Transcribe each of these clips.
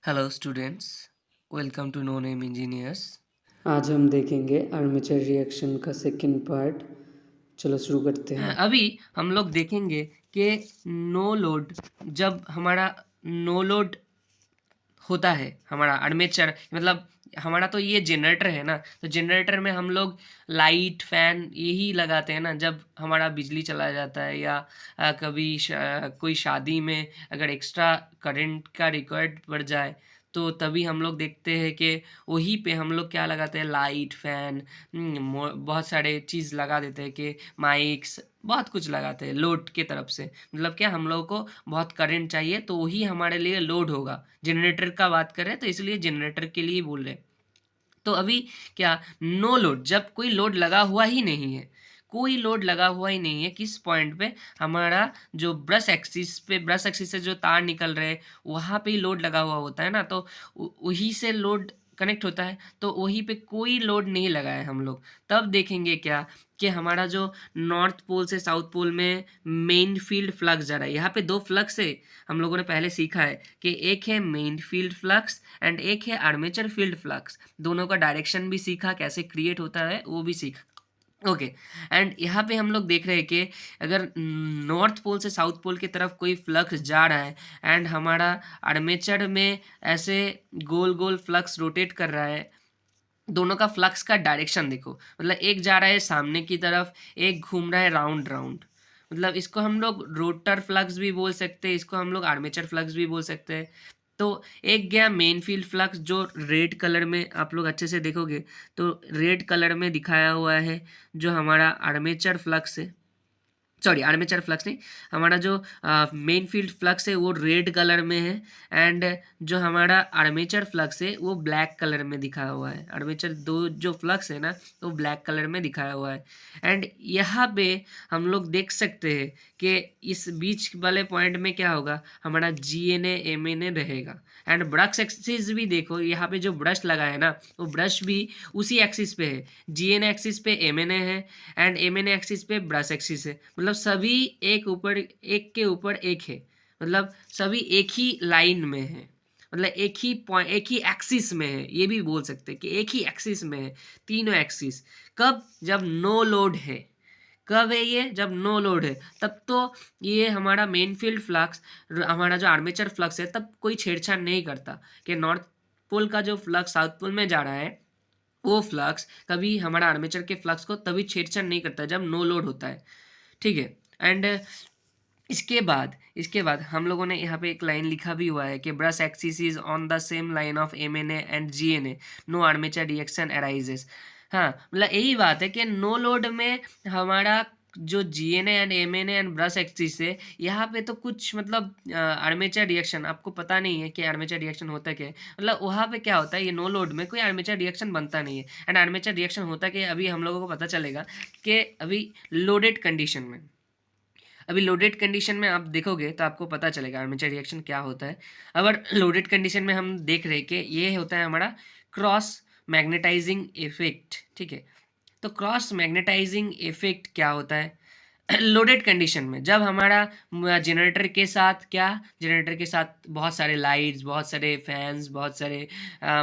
Hello students, welcome to no name engineers. आज हम देखेंगे आर्मेचर रिएक्शन का सेकंड पार्ट। चलो शुरू करते हैं। अभी हम लोग देखेंगे कि नो लोड, जब हमारा नो लोड होता है, हमारा आर्मेचर मतलब हमारा तो ये जनरेटर है ना, तो जनरेटर में हम लोग लाइट फैन यही लगाते हैं ना जब हमारा बिजली चला जाता है या कभी कोई शादी में अगर एक्स्ट्रा करंट का रिक्वायर्ड पड़ जाए तो तभी हम लोग देखते हैं कि वहीं पे हम लोग क्या लगाते हैं, लाइट फैन, बहुत सारे चीज़ लगा देते हैं कि माइक्स बहुत कुछ लगाते हैं लोड के तरफ से। मतलब क्या, हम लोगों को बहुत करंट चाहिए तो वही हमारे लिए लोड होगा। जनरेटर का बात करें तो इसलिए जनरेटर के लिए बोल रहे हैं। तो अभी क्या, नो लोड, जब कोई लोड लगा हुआ ही नहीं है, कोई लोड लगा हुआ ही नहीं है, किस पॉइंट पे हमारा जो ब्रश एक्सिस से जो तार निकल रहे हैं वहाँ पे ही लोड लगा हुआ होता है ना, तो वहीं से लोड कनेक्ट होता है, तो वहीं पे कोई लोड नहीं लगा है हम लोग। तब देखेंगे क्या कि हमारा जो नॉर्थ पोल से साउथ पोल में मेन फील्ड फ्लक्स जा रहा है, यहाँ पे दो फ्लक्स है, हम लोगों ने पहले सीखा है कि एक है मेन फील्ड फ्लक्स एंड एक है आर्मेचर फील्ड फ्लक्स। दोनों का डायरेक्शन भी सीखा, कैसे क्रिएट होता है वो भी सीखा। ओके, एंड यहाँ पे हम लोग देख रहे हैं कि अगर नॉर्थ पोल से साउथ पोल की तरफ कोई फ्लक्स जा रहा है एंड हमारा आर्मेचर में ऐसे गोल गोल फ्लक्स रोटेट कर रहा है, दोनों का फ्लक्स का डायरेक्शन देखो, मतलब एक जा रहा है सामने की तरफ, एक घूम रहा है राउंड राउंड। मतलब इसको हम लोग रोटर फ्लक्स भी बोल सकते हैं, इसको हम लोग आर्मेचर फ्लक्स भी बोल सकते हैं। तो एक गया मेन फील्ड फ्लक्स जो रेड कलर में, आप लोग अच्छे से देखोगे तो रेड कलर में दिखाया हुआ है, जो हमारा आर्मेचर फ्लक्स है। सॉरी, आर्मेचर फ्लक्स नहीं, हमारा जो मेन फील्ड फ्लक्स है वो रेड कलर में है एंड जो हमारा आर्मेचर फ्लक्स है वो ब्लैक कलर में दिखाया हुआ है। आर्मेचर दो जो फ्लक्स है ना वो ब्लैक कलर में दिखाया हुआ है। एंड यहाँ पे हम लोग देख सकते हैं कि इस बीच वाले पॉइंट में क्या होगा, हमारा GNA MNA रहेगा। एंड ब्रश एक्सिस भी देखो, यहाँ पे जो ब्रश लगा है ना वो ब्रश भी उसी एक्सिस पे है, GNA एक्सिस पे MNA है एंड MNA एक्सिस पे ब्रश एक्सिस है। मतलब सभी एक के ऊपर एक है, मतलब सभी एक ही लाइन में है, मतलब एक ही पॉइंट एक ही एक्सिस में है, ये भी बोल सकते हैं कि एक ही एक्सिस में है, तीनों एक्सिस। कब, जब नो लोड है। कब है ये, जब नो लोड है, तब तो ये हमारा मेन फील्ड फ्लक्स, हमारा जो आर्मेचर फ्लक्स है, तब कोई छेड़छाड़ नहीं करता कि नॉर्थ पोल का जो फ्लक्स साउथ पोल में जा रहा है वो फ्लक्स कभी हमारा आर्मेचर के फ्लक्स को तभी छेड़छाड़ नहीं करता जब नो लोड होता है। ठीक है। एंड इसके बाद हम लोगों ने यहाँ पे एक लाइन लिखा भी हुआ है कि brush axis is on the same line of MNA and GNA, no armature reaction arises. हाँ, मतलब यही बात है कि नो लोड में हमारा जो GNA and MNA and brush axis है, यहाँ पे तो कुछ मतलब आर्मेचर रिएक्शन आपको पता नहीं है कि आर्मेचर रिएक्शन होता क्या है। मतलब वहाँ पे क्या होता है, ये नो लोड में कोई आर्मेचर रिएक्शन बनता नहीं है। एंड आर्मेचर रिएक्शन होता कि अभी हम लोगों को पता चलेगा कि अभी लोडेड कंडीशन में, अभी लोडेड कंडीशन में आप देखोगे तो आपको पता चलेगा आर्मेचर रिएक्शन क्या होता है। अगर लोडेड कंडीशन में हम देख रहे हैं कि ये होता है हमारा क्रॉस मैग्नेटाइजिंग इफेक्ट। ठीक है, तो क्रॉस मैग्नेटाइजिंग इफेक्ट क्या होता है लोडेड कंडीशन में, जब हमारा जनरेटर के साथ क्या, जनरेटर के साथ बहुत सारे लाइट्स, बहुत सारे फैंस, बहुत सारे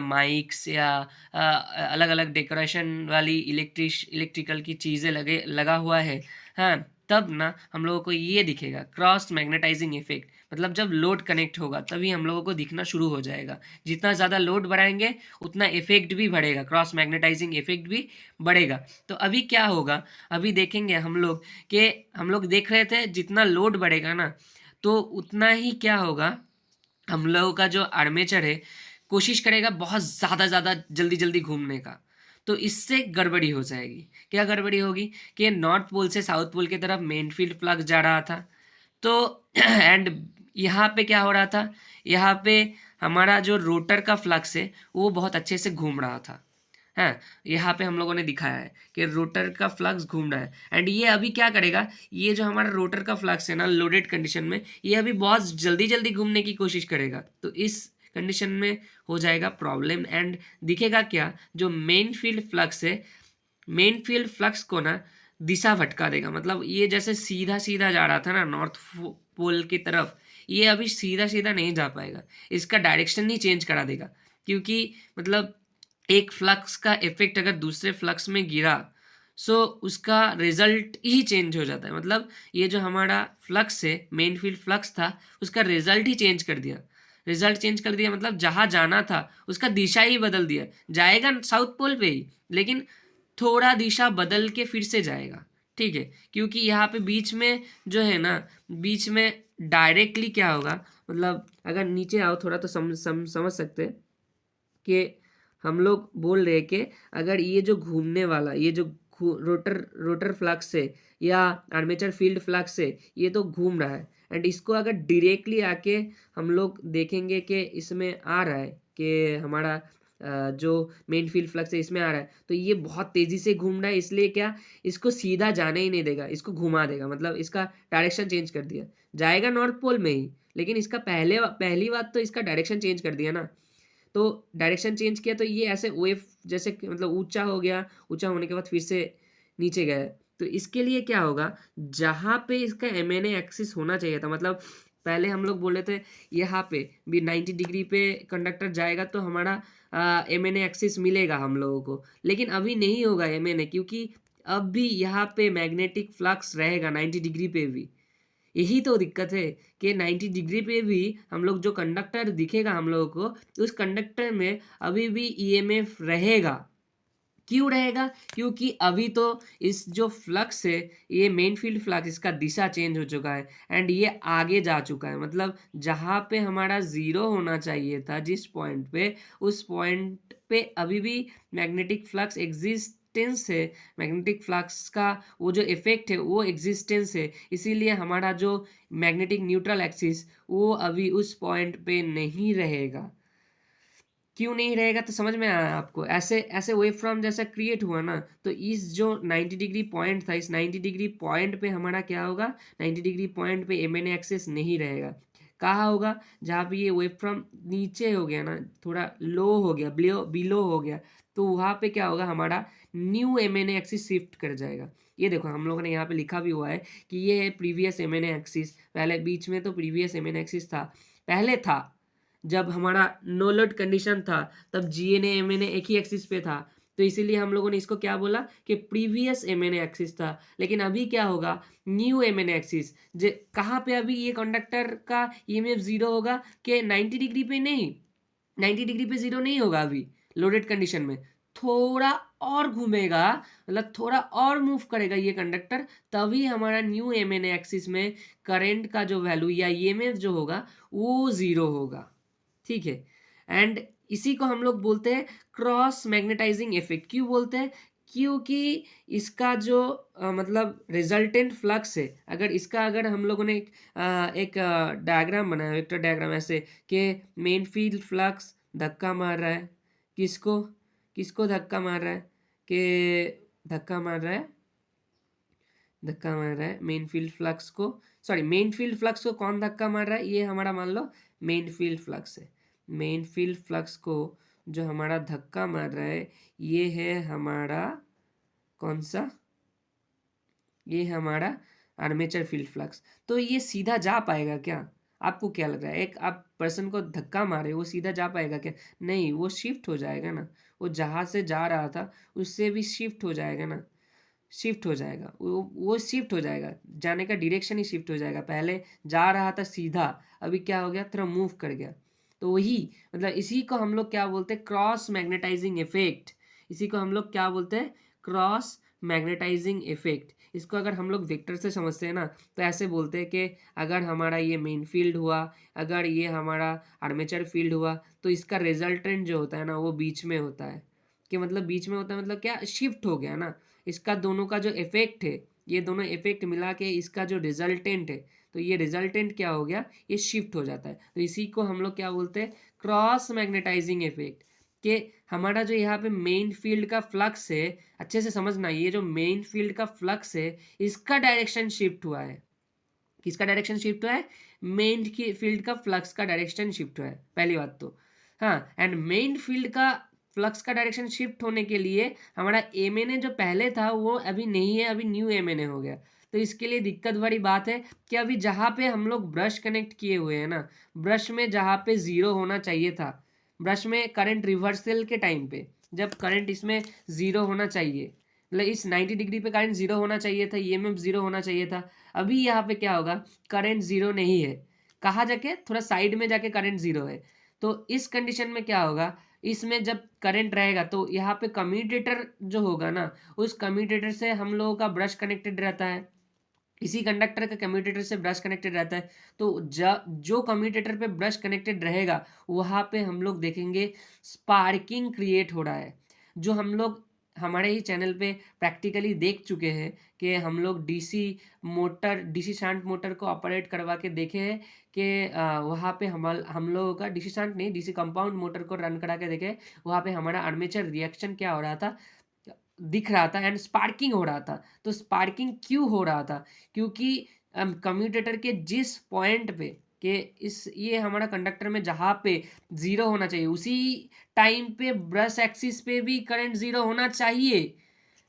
माइक्स या अलग अलग डेकोरेशन वाली इलेक्ट्रिकल की चीज़ें लगा हुआ है। हाँ, तब ना हम लोगों को ये दिखेगा क्रॉस मैग्नेटाइजिंग इफेक्ट। मतलब जब लोड कनेक्ट होगा तभी हम लोगों को दिखना शुरू हो जाएगा। जितना ज़्यादा लोड बढ़ाएंगे उतना इफेक्ट भी बढ़ेगा, क्रॉस मैग्नेटाइजिंग इफेक्ट भी बढ़ेगा। तो अभी क्या होगा, अभी देखेंगे हम लोग कि हम लोग देख रहे थे जितना लोड बढ़ेगा ना तो उतना ही क्या होगा, हम लोगों का जो आर्मेचर है कोशिश करेगा बहुत ज़्यादा जल्दी जल्दी घूमने का। तो इससे गड़बड़ी हो जाएगी। क्या गड़बड़ी होगी कि नॉर्थ पोल से साउथ पोल की तरफ मेन फील्ड फ्लक्स जा रहा था, तो एंड यहाँ पे क्या हो रहा था, यहाँ पे हमारा जो रोटर का फ्लक्स है वो बहुत अच्छे से घूम रहा था। हाँ, यहाँ पे हम लोगों ने दिखाया है कि रोटर का फ्लक्स घूम रहा है एंड ये अभी क्या करेगा, ये जो हमारा रोटर का फ्लक्स है ना लोडेड कंडीशन में, ये अभी बहुत जल्दी जल्दी घूमने की कोशिश करेगा। तो इस कंडीशन में हो जाएगा प्रॉब्लम एंड दिखेगा क्या, जो मेन फील्ड फ्लक्स है, मेन फील्ड फ्लक्स को ना दिशा भटका देगा। मतलब ये जैसे सीधा सीधा जा रहा था ना नॉर्थ पोल की तरफ, ये अभी सीधा सीधा नहीं जा पाएगा, इसका डायरेक्शन ही चेंज करा देगा, क्योंकि मतलब एक फ्लक्स का इफेक्ट अगर दूसरे फ्लक्स में गिरा सो उसका रिजल्ट ही चेंज हो जाता है। मतलब ये जो हमारा फ्लक्स है, मेन फील्ड फ्लक्स था, उसका रिजल्ट ही चेंज कर दिया। रिजल्ट चेंज कर दिया मतलब जहाँ जाना था उसका दिशा ही बदल दिया। जाएगा साउथ पोल पे ही, लेकिन थोड़ा दिशा बदल के फिर से जाएगा। ठीक है, क्योंकि यहाँ पे बीच में जो है ना, बीच में डायरेक्टली क्या होगा, मतलब अगर नीचे आओ थोड़ा तो समझ सकते हैं कि हम लोग बोल रहे हैं कि अगर ये जो घूमने वाला, ये जो रोटर फ्लक्स है या आर्मेचर फील्ड फ्लक्स है, ये तो घूम रहा है, एंड इसको अगर डायरेक्टली आके हम लोग देखेंगे कि इसमें आ रहा है कि हमारा जो मेन फील्ड फ्लक्स है इसमें आ रहा है, तो ये बहुत तेज़ी से घूम रहा है, इसलिए क्या इसको सीधा जाने ही नहीं देगा, इसको घुमा देगा। मतलब इसका डायरेक्शन चेंज कर दिया, जाएगा नॉर्थ पोल में ही, लेकिन इसका पहली बात तो इसका डायरेक्शन चेंज कर दिया ना। तो डायरेक्शन चेंज किया तो ये ऐसे वेव जैसे मतलब ऊंचा हो गया, ऊंचा होने के बाद फिर से नीचे गया। तो इसके लिए क्या होगा, जहाँ पे इसका एम एन एक्सिस होना चाहिए था, मतलब पहले हम लोग बोले थे यहाँ पे भी 90 डिग्री पे कंडक्टर जाएगा तो हमारा एम एन एक्सिस मिलेगा हम लोगों को, लेकिन अभी नहीं होगा एम एन ए, क्योंकि अब भी यहाँ पे मैग्नेटिक फ्लक्स रहेगा 90 डिग्री पे भी। यही तो दिक्कत है कि 90 डिग्री पे भी हम लोग जो कंडक्टर दिखेगा हम लोगों को, उस कंडक्टर में अभी भी ईएमएफ रहेगा। क्यों रहेगा? क्योंकि अभी तो इस जो फ्लक्स है, ये मेन फील्ड फ्लक्स, इसका दिशा चेंज हो चुका है एंड ये आगे जा चुका है। मतलब जहाँ पे हमारा ज़ीरो होना चाहिए था, जिस पॉइंट पे, उस पॉइंट पे अभी भी मैग्नेटिक फ्लक्स एग्जिस्टेंस है, मैग्नेटिक फ्लक्स का वो जो इफेक्ट है वो एग्जिस्टेंस है। इसीलिए हमारा जो मैग्नेटिक न्यूट्रल एक्सिस वो अभी उस पॉइंट पे नहीं रहेगा। क्यों नहीं रहेगा तो समझ में आया आपको? ऐसे ऐसे वेव फॉर्म जैसा क्रिएट हुआ ना, तो इस जो 90 डिग्री पॉइंट था, इस 90 डिग्री पॉइंट पे हमारा क्या होगा, 90 डिग्री पॉइंट पे एम एन एक्सिस नहीं रहेगा। कहाँ होगा? जहाँ पे ये वेव फॉर्म नीचे हो गया ना, थोड़ा लो हो गया, बिलो हो गया, तो वहाँ पे क्या होगा, हमारा new M N axis shift कर जाएगा। ये देखो हम लोगों ने यहाँ पे लिखा भी हुआ है कि ये है प्रीवियस एम एन एक्सिस। पहले बीच में तो प्रीवियस एम एन एक्सिस था, पहले था जब हमारा नो लोड कंडीशन था, तब जी एन एम एन एक ही एक्सिस पे था, तो इसीलिए हम लोगों ने इसको क्या बोला कि प्रीवियस एम एन एक्सिस था। लेकिन अभी क्या होगा, न्यू एम एन एक्सिस। जे कहाँ पे अभी ये कंडक्टर का ईएमएफ जीरो होगा कि 90 डिग्री पे नहीं, 90 डिग्री पे जीरो नहीं होगा अभी लोडेड कंडीशन में, थोड़ा और घूमेगा, मतलब थोड़ा और मूव करेगा ये कंडक्टर, तभी हमारा न्यू एम एन एक्सिस में करंट का जो वैल्यू या ईएमएफ जो होगा वो जीरो होगा। ठीक है, एंड इसी को हम लोग बोलते हैं क्रॉस मैग्नेटाइजिंग इफेक्ट। क्यों बोलते हैं? क्योंकि इसका जो मतलब रिजल्टेंट फ्लक्स है, अगर हम लोगों ने एक डायग्राम बनाया, वेक्टर डायग्राम, ऐसे कि मेन फील्ड फ्लक्स धक्का मार रहा है, किसको किसको धक्का मार रहा है, कि धक्का मार रहा है, धक्का मार रहा है मेन फील्ड फ्लक्स को, सॉरी मेन फील्ड फ्लक्स को कौन धक्का मार रहा है, ये हमारा मान लो मेन फील्ड फ्लक्स है। मेन फील्ड फ्लक्स को जो हमारा धक्का मार रहा है, ये है हमारा कौन सा, ये हमारा आर्मेचर फील्ड फ्लक्स। तो ये सीधा जा पाएगा क्या? आपको क्या लग रहा है, एक आप पर्सन को धक्का मारे वो सीधा जा पाएगा क्या? नहीं, वो शिफ्ट हो जाएगा ना, वो जहाँ से जा रहा था उससे भी शिफ्ट हो जाएगा ना, शिफ्ट हो जाएगा, वो शिफ्ट हो जाएगा, जाने का डायरेक्शन ही शिफ्ट हो जाएगा। पहले जा रहा था सीधा, अभी क्या हो गया, थोड़ा मूव कर गया। तो वही मतलब इसी को हम लोग क्या बोलते हैं, क्रॉस मैग्नेटाइजिंग इफेक्ट। इसी को हम लोग क्या बोलते हैं, क्रॉस मैग्नेटाइजिंग इफेक्ट। इसको अगर हम लोग वेक्टर से समझते हैं ना, तो ऐसे बोलते हैं कि अगर हमारा ये मेन फील्ड हुआ, अगर ये हमारा आर्मेचर फील्ड हुआ, तो इसका रिजल्टेंट जो होता है ना वो बीच में होता है। कि मतलब बीच में होता है मतलब क्या, शिफ्ट हो गया ना, इसका दोनों का जो इफेक्ट है, ये दोनों इफेक्ट मिला के इसका जो रिजल्टेंट है, तो ये रिजल्टेंट क्या हो गया, ये शिफ्ट हो जाता है। तो इसी को हम लोग क्या बोलते हैं, क्रॉस मैग्नेटाइजिंग इफेक्ट। कि हमारा जो यहाँ पे मेन फील्ड का फ्लक्स है, अच्छे से समझना, ये जो मेन फील्ड का फ्लक्स है इसका डायरेक्शन शिफ्ट हुआ है। किसका डायरेक्शन शिफ्ट हुआ है? मेन की फील्ड का फ्लक्स का डायरेक्शन शिफ्ट हुआ है, पहली बात तो। हाँ, एंड मेन फील्ड का फ्लक्स का डायरेक्शन शिफ्ट होने के लिए हमारा एम एन ए जो पहले था वो अभी नहीं है, अभी न्यू एम एन ए हो गया। तो इसके लिए दिक्कत वाली बात है कि अभी जहाँ पे हम लोग ब्रश कनेक्ट किए हुए हैं ना, ब्रश में जहाँ पे 0 होना चाहिए था, ब्रश में करंट रिवर्सल के टाइम पे जब करंट इसमें 0 होना चाहिए, मतलब इस 90 डिग्री पे करंट 0 होना चाहिए था, ईएमएफ 0 होना चाहिए था, अभी यहाँ पे क्या होगा, करंट 0 नहीं है, कहाँ जाके, थोड़ा साइड में जाके करंट 0 है। तो इस कंडीशन में क्या होगा, इसमें जब करंट रहेगा तो यहाँ पे कम्यूटेटर जो होगा ना, उस कम्यूटेटर से हम लोगों का ब्रश कनेक्टेड रहता है, इसी कंडक्टर का कम्यूटेटर से ब्रश कनेक्टेड रहता है। तो जो कम्यूटेटर पे ब्रश कनेक्टेड रहेगा वहाँ पे हम लोग देखेंगे स्पार्किंग क्रिएट हो रहा है, जो हम लोग हमारे ही चैनल पे प्रैक्टिकली देख चुके हैं कि हम लोग डीसी शंट मोटर को ऑपरेट करवा के देखे हैं कि वहाँ पे हम लोगों का डीसी शंट नहीं, डीसी कंपाउंड मोटर को रन करा के देखे, वहाँ पे हमारा आर्मेचर रिएक्शन क्या हो रहा था, दिख रहा था एंड स्पार्किंग हो रहा था। तो स्पार्किंग क्यों हो रहा था, क्योंकि कम्यूटेटर के जिस पॉइंट पे कि ये हमारा कंडक्टर में जहाँ पे 0 होना चाहिए उसी टाइम पे ब्रश एक्सिस पे भी करंट 0 होना चाहिए।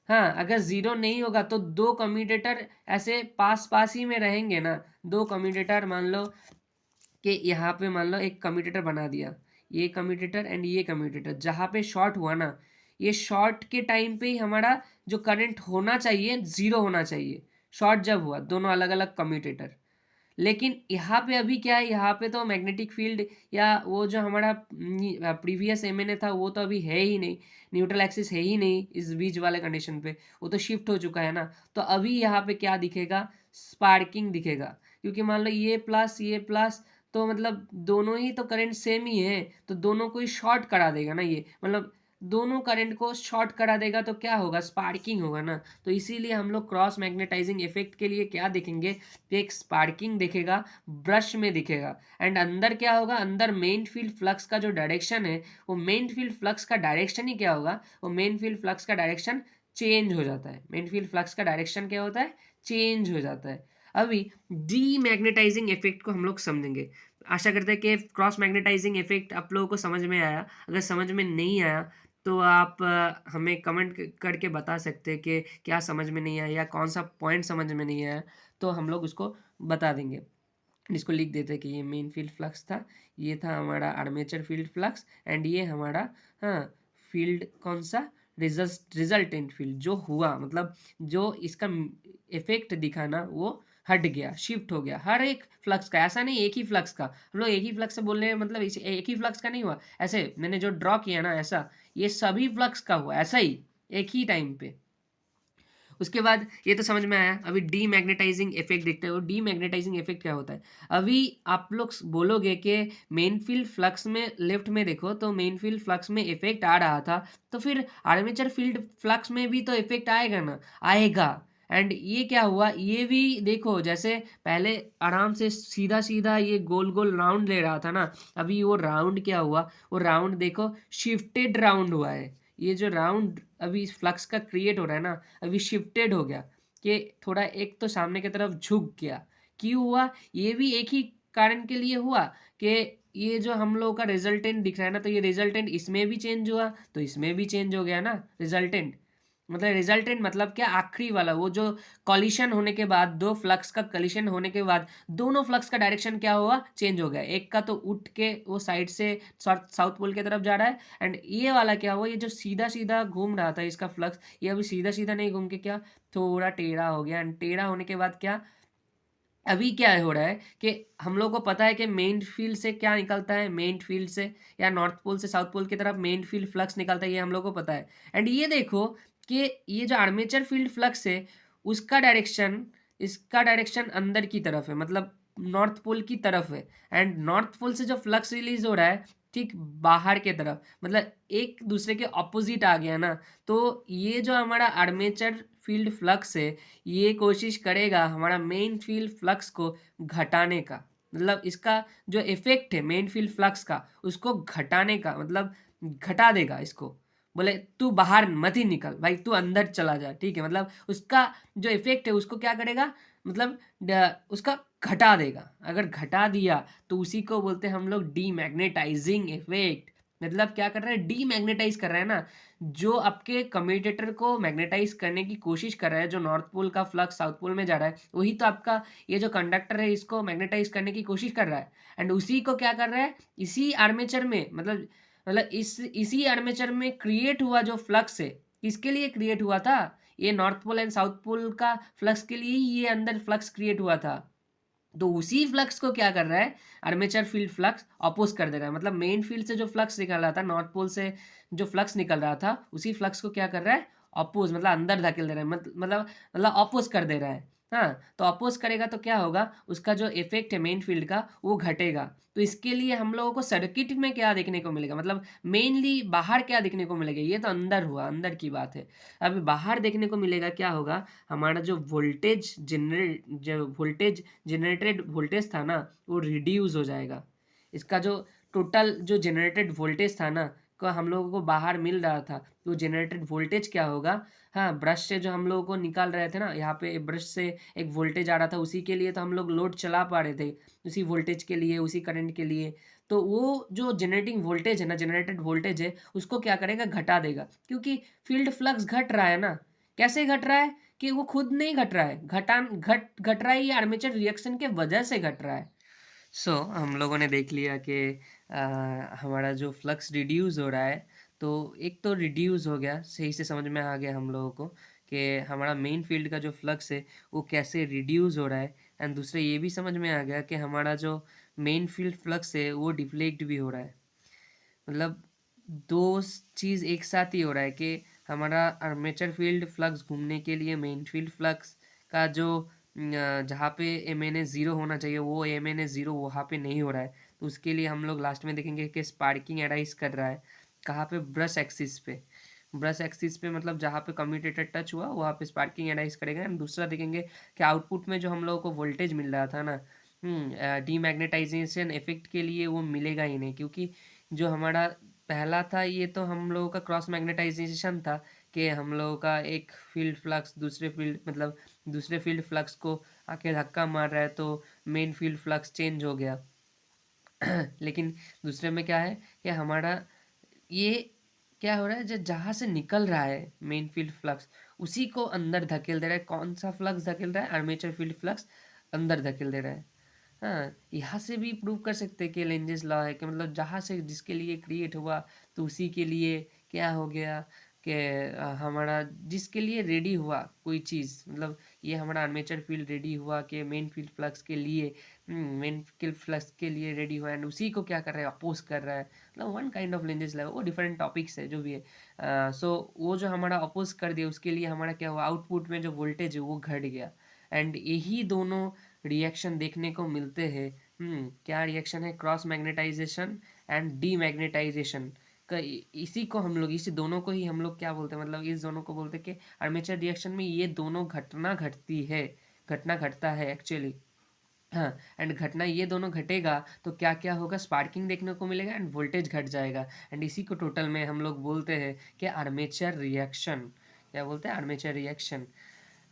हाँ, अगर 0 नहीं होगा तो दो कम्यूटेटर ऐसे पास पास ही में रहेंगे ना, दो कम्यूटेटर मान लो कि यहाँ पे मान लो एक कम्यूटेटर बना दिया, ये कम्यूटेटर एंड ये कम्यूटेटर, जहाँ पे शॉर्ट हुआ ना, ये शॉर्ट के टाइम पे ही हमारा जो करंट होना चाहिए 0 होना चाहिए, शॉर्ट जब हुआ दोनों अलग अलग कम्यूटेटर। लेकिन यहाँ पे अभी क्या है, यहाँ पे तो मैग्नेटिक फील्ड या वो जो हमारा प्रीवियस एमएनए था वो तो अभी है ही नहीं, न्यूट्रल एक्सिस है ही नहीं इस बीच वाले कंडीशन पे, वो तो शिफ्ट हो चुका है ना। तो अभी यहाँ पे क्या दिखेगा, स्पार्किंग दिखेगा, क्योंकि मान लो ये प्लस तो मतलब दोनों ही तो करंट सेम ही है, तो दोनों को ही शॉर्ट करा देगा ना, ये मतलब दोनों करंट को शॉर्ट करा देगा तो क्या होगा, स्पार्किंग होगा ना। तो इसीलिए हम लोग क्रॉस मैग्नेटाइजिंग इफेक्ट के लिए क्या देखेंगे, एक स्पार्किंग दिखेगा, ब्रश में दिखेगा, एंड अंदर क्या होगा, अंदर मेन फील्ड फ्लक्स का जो डायरेक्शन है, वो मेन फील्ड फ्लक्स का डायरेक्शन ही क्या होगा, वो मेन फील्ड फ्लक्स का डायरेक्शन चेंज हो जाता है। मेन फील्ड फ्लक्स का डायरेक्शन क्या होता है, चेंज हो जाता है। अभी डीमैग्नेटाइजिंग इफेक्ट को हम लोग समझेंगे। आशा करते हैं कि क्रॉस मैग्नेटाइजिंग इफेक्ट आप लोगों को समझ में आया। अगर समझ में नहीं आया तो आप हमें कमेंट करके बता सकते हैं कि क्या समझ में नहीं आया या कौन सा पॉइंट समझ में नहीं आया, तो हम लोग उसको बता देंगे। इसको लिख देते हैं कि ये मेन फील्ड फ्लक्स था, ये था हमारा आर्मेचर फील्ड फ्लक्स, एंड ये हमारा हाँ फील्ड कौन सा, रिजल्टेंट फील्ड जो हुआ, मतलब जो इसका इफेक्ट दिखा ना वो हट गया, शिफ्ट हो गया। हर एक फ्लक्स का, ऐसा नहीं एक ही फ्लक्स का, हम लोग एक ही फ्लक्स से बोल रहे हैं, मतलब इस एक ही फ्लक्स का नहीं हुआ, ऐसे मैंने जो ड्रॉ किया ना ऐसा, ये सभी फ्लक्स का हुआ ऐसा ही एक ही टाइम पे। उसके बाद ये तो समझ में आया। अभी डीमैग्नेटाइजिंग इफेक्ट देखते हो। डीमैग्नेटाइजिंग इफेक्ट क्या होता है, अभी आप लोग बोलोगे कि मेन फील्ड फ्लक्स में लेफ्ट में देखो तो मेन फील्ड फ्लक्स में इफेक्ट आ रहा था, तो फिर आर्मेचर फील्ड फ्लक्स में भी तो इफेक्ट आएगा ना, आएगा। एंड ये क्या हुआ, ये भी देखो, जैसे पहले आराम से सीधा सीधा ये गोल गोल राउंड ले रहा था ना, अभी वो राउंड क्या हुआ, वो राउंड देखो शिफ्टेड राउंड हुआ है। ये जो राउंड अभी इस फ्लक्स का क्रिएट हो रहा है ना, अभी शिफ्टेड हो गया कि थोड़ा एक तो सामने की तरफ झुक गया। क्यों हुआ, ये भी एक ही कारण के लिए हुआ कि ये जो हम लोगों का रिजल्टेंट दिख रहा है ना, तो ये रिजल्टेंट इसमें भी चेंज हुआ तो इसमें भी चेंज हो गया ना। रिजल्टेंट मतलब क्या, आखिरी वाला, वो जो कॉलिशन होने के बाद, दो फ्लक्स का कॉलिशन होने के बाद दोनों फ्लक्स का डायरेक्शन क्या हुआ, चेंज हो गया। एक का तो उठ के वो साइड से साउथ पोल की तरफ जा रहा है, एंड ये वाला क्या हुआ, ये जो सीधा सीधा घूम रहा था इसका फ्लक्स, ये अभी सीधा सीधा नहीं घूम के क्या थोड़ा टेढ़ा हो गया। एंड टेढ़ा होने के बाद क्या, अभी क्या हो रहा है कि हम लोग को पता है कि मेन फील्ड से क्या निकलता है, मेन फील्ड से या नॉर्थ पोल से साउथ पोल की तरफ मेन फील्ड फ्लक्स निकलता है, ये हम लोग को पता है। एंड ये देखो कि ये जो आर्मेचर फील्ड फ्लक्स है उसका डायरेक्शन, इसका डायरेक्शन अंदर की तरफ है, मतलब नॉर्थ पोल की तरफ है। एंड नॉर्थ पोल से जो फ्लक्स रिलीज हो रहा है ठीक बाहर के तरफ, मतलब एक दूसरे के ऑपोजिट आ गया ना। तो ये जो हमारा आर्मेचर फील्ड फ्लक्स है, ये कोशिश करेगा हमारा मेन फील्ड फ्लक्स को घटाने का, मतलब इसका जो इफेक्ट है मेन फील्ड फ्लक्स का उसको घटाने का, मतलब घटा देगा इसको। बोले तू बाहर मत ही निकल भाई, तू अंदर चला जा, ठीक है, मतलब उसका जो इफेक्ट है उसको क्या करेगा, मतलब उसका घटा देगा। अगर घटा दिया तो उसी को बोलते हैं हम लोग डीमैग्नेटाइजिंग इफेक्ट। मतलब क्या कर रहा है, डीमैग्नेटाइज कर रहा है ना, जो आपके कम्यूटेटर को मैग्नेटाइज करने की कोशिश कर रहा है, जो नॉर्थ पोल का फ्लक्स साउथ पोल में जा रहा है, वही तो आपका ये जो कंडक्टर है इसको मैग्नेटाइज करने की कोशिश कर रहा है। एंड उसी को क्या कर रहा है, इसी आर्मेचर में मतलब इसी आर्मेचर में क्रिएट हुआ जो फ्लक्स है, किसके लिए क्रिएट हुआ था, ये north pole and south pole का फ्लक्स के लिए ही ये अंदर फ्लक्स क्रिएट हुआ था। तो उसी फ्लक्स को क्या कर रहा है, आर्मेचर फील्ड फ्लक्स अपोज कर दे रहा है। मतलब मेन फील्ड से जो फ्लक्स निकल रहा था, नॉर्थ पोल से जो फ्लक्स निकल रहा था, उसी फ्लक्स को क्या कर रहा है, अपोज मतलब अंदर धकेल दे रहा है, मतलब अपोज कर दे रहा है। हाँ, तो अपोज करेगा तो क्या होगा, उसका जो इफेक्ट है मेन फील्ड का वो घटेगा। तो इसके लिए हम लोगों को सर्किट में क्या देखने को मिलेगा, मतलब मेनली बाहर क्या देखने को मिलेगा, ये तो अंदर हुआ, अंदर की बात है। अभी बाहर देखने को मिलेगा क्या होगा, हमारा जो वोल्टेज जनरेटेड वोल्टेज था ना, वो रिड्यूस हो जाएगा। इसका जो टोटल जो जनरेटेड वोल्टेज था ना, को हम लोगों को बाहर मिल रहा था, तो जनरेटेड वोल्टेज क्या होगा, हाँ, ब्रश से जो हम लोगों को निकाल रहे थे ना, यहाँ पे ब्रश से एक वोल्टेज आ रहा था, उसी के लिए तो हम लोग लोड चला पा रहे थे, उसी वोल्टेज के लिए, उसी करंट के लिए। तो वो जो जनरेटिंग वोल्टेज है ना, जनरेटेड वोल्टेज है, उसको क्या करेगा, घटा देगा, क्योंकि फील्ड फ्लक्स घट रहा है ना। कैसे घट रहा है, कि वो खुद नहीं घट रहा है, घट रहा है, ये आर्मेचर रिएक्शन के वजह से घट रहा है। हम लोगों ने देख लिया कि हमारा जो फ्लक्स रिड्यूस हो रहा है, तो एक तो रिड्यूस हो गया, सही से समझ में आ गया हम लोगों को कि हमारा मेन फील्ड का जो फ्लक्स है वो कैसे रिड्यूस हो रहा है। एंड दूसरा ये भी समझ में आ गया कि हमारा जो मेन फील्ड फ्लक्स है वो डिफ्लेक्ट भी हो रहा है। मतलब दो चीज़ एक साथ ही हो रहा है कि हमारा आर्मेचर फील्ड फ्लक्स घूमने के लिए मेन फील्ड फ्लक्स का जो जहाँ पे एम एन ए ज़ीरो होना चाहिए, वो एम एन ए ज़ीरो वहाँ पे नहीं हो रहा है। तो उसके लिए हम लोग लास्ट में देखेंगे कि स्पार्किंग अराइज कर रहा है, कहाँ पे, ब्रश एक्सिस पे। ब्रश एक्सिस पे मतलब जहाँ पे कम्यूटेटर टच हुआ वहाँ पे स्पार्किंग अराइज करेगा। एंड दूसरा देखेंगे कि आउटपुट में जो हम लोगों को वोल्टेज मिल रहा था ना, डीमैग्नेटाइजेशन इफेक्ट के लिए वो मिलेगा ही नहीं, क्योंकि जो हमारा पहला था ये तो हम लोगों का क्रॉस मैग्नेटाइजेशन था, कि हम लोगों का एक फील्ड फ्लक्स दूसरे फील्ड फ्लक्स को आके धक्का मार रहा है, तो मेन फील्ड फ्लक्स चेंज हो गया। लेकिन दूसरे में क्या है कि हमारा ये क्या हो रहा है, जो जहाँ से निकल रहा है मेन फील्ड फ्लक्स, उसी को अंदर धकेल दे रहा है। कौन सा फ्लक्स धकेल रहा है, आर्मेचर फील्ड फ्लक्स अंदर धकेल दे रहा है। हाँ, यहाँ से भी प्रूव कर सकते हैं कि लेंजेस लॉ है, कि मतलब जहाँ से जिसके लिए क्रिएट हुआ, तो उसी के लिए क्या हो गया कि हमारा जिसके लिए रेडी हुआ कोई चीज़, मतलब ये हमारा आर्मेचर फील्ड रेडी हुआ कि मेन फील्ड फ्लक्स के लिए, मेन फील्ड फ्लक्स के लिए रेडी हुआ, एंड उसी को क्या कर रहा है, अपोज कर रहा है। मतलब one kind of Lenz's law, वो डिफरेंट टॉपिक्स है जो भी है। वो जो हमारा अपोज कर दिया, उसके लिए हमारा क्या हुआ, आउटपुट में जो वोल्टेज है वो घट गया। एंड यही दोनों रिएक्शन देखने को मिलते हैं। क्या रिएक्शन है, क्रॉस मैग्नेटाइजेशन एंड डीमैग्नेटाइजेशन का। इसी को हम लोग, इसी दोनों को ही हम लोग क्या बोलते हैं, मतलब इस दोनों को बोलते हैं कि आर्मेचर रिएक्शन में ये दोनों घटना घटता है एक्चुअली। हाँ, एंड घटना ये दोनों घटेगा तो क्या क्या होगा, स्पार्किंग देखने को मिलेगा एंड वोल्टेज घट जाएगा। एंड इसी को टोटल में हम लोग बोलते हैं कि आर्मेचर रिएक्शन। क्या बोलते हैं, आर्मेचर रिएक्शन।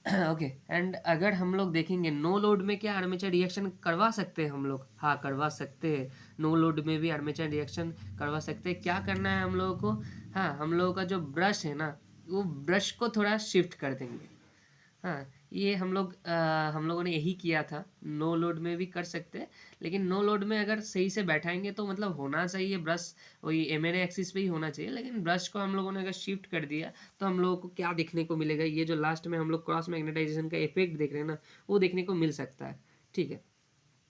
ओके। एंड अगर हम लोग देखेंगे नो लोड में क्या आर्मेचर रिएक्शन करवा सकते हैं हम लोग, हाँ करवा सकते हैं। नो लोड में भी आर्मेचर रिएक्शन करवा सकते हैं। क्या करना है हम लोगों को, हाँ, हम लोगों का जो ब्रश है ना, वो ब्रश को थोड़ा शिफ्ट कर देंगे। हाँ, ये हम लोगों ने यही किया था। नो लोड में भी कर सकते हैं, लेकिन नो लोड में अगर सही से बैठाएंगे तो मतलब होना चाहिए ब्रश वही एम एन एक्सिस पे ही होना चाहिए, लेकिन ब्रश को हम लोगों ने अगर शिफ्ट कर दिया तो हम लोगों को क्या देखने को मिलेगा, ये जो लास्ट में हम लोग क्रॉस मैग्नेटाइजेशन का इफेक्ट देख रहे हैं ना, वो देखने को मिल सकता है। ठीक है,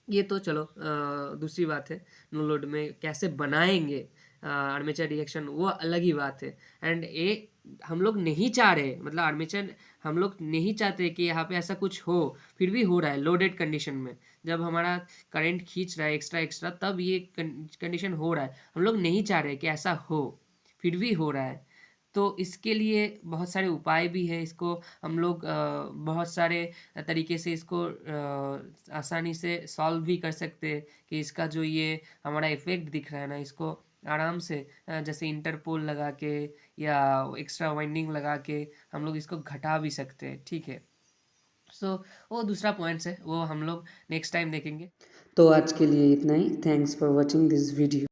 ये तो चलो दूसरी बात है। नो लोड में कैसे बनाएंगे आर्मेचर रिएक्शन, वो अलग ही बात है। एंड ये हम लोग नहीं चाह रहे, मतलब आर्मेचर हम लोग नहीं चाहते कि यहाँ पे ऐसा कुछ हो, फिर भी हो रहा है लोडेड कंडीशन में। जब हमारा करंट खींच रहा है एक्स्ट्रा एक्स्ट्रा, तब ये कंडीशन हो रहा है। हम लोग नहीं चाह रहे कि ऐसा हो, फिर भी हो रहा है। तो इसके लिए बहुत सारे उपाय भी है। इसको हम लोग बहुत सारे तरीके से इसको आसानी से सॉल्व भी कर सकते हैं, कि इसका जो ये हमारा इफेक्ट दिख रहा है ना, इसको आराम से जैसे इंटरपोल लगा के या एक्स्ट्रा वाइंडिंग लगा के हम लोग इसको घटा भी सकते हैं। ठीक है, वो दूसरा पॉइंट्स है, वो हम लोग नेक्स्ट टाइम देखेंगे। तो आज के लिए इतना ही। Thanks for watching this video.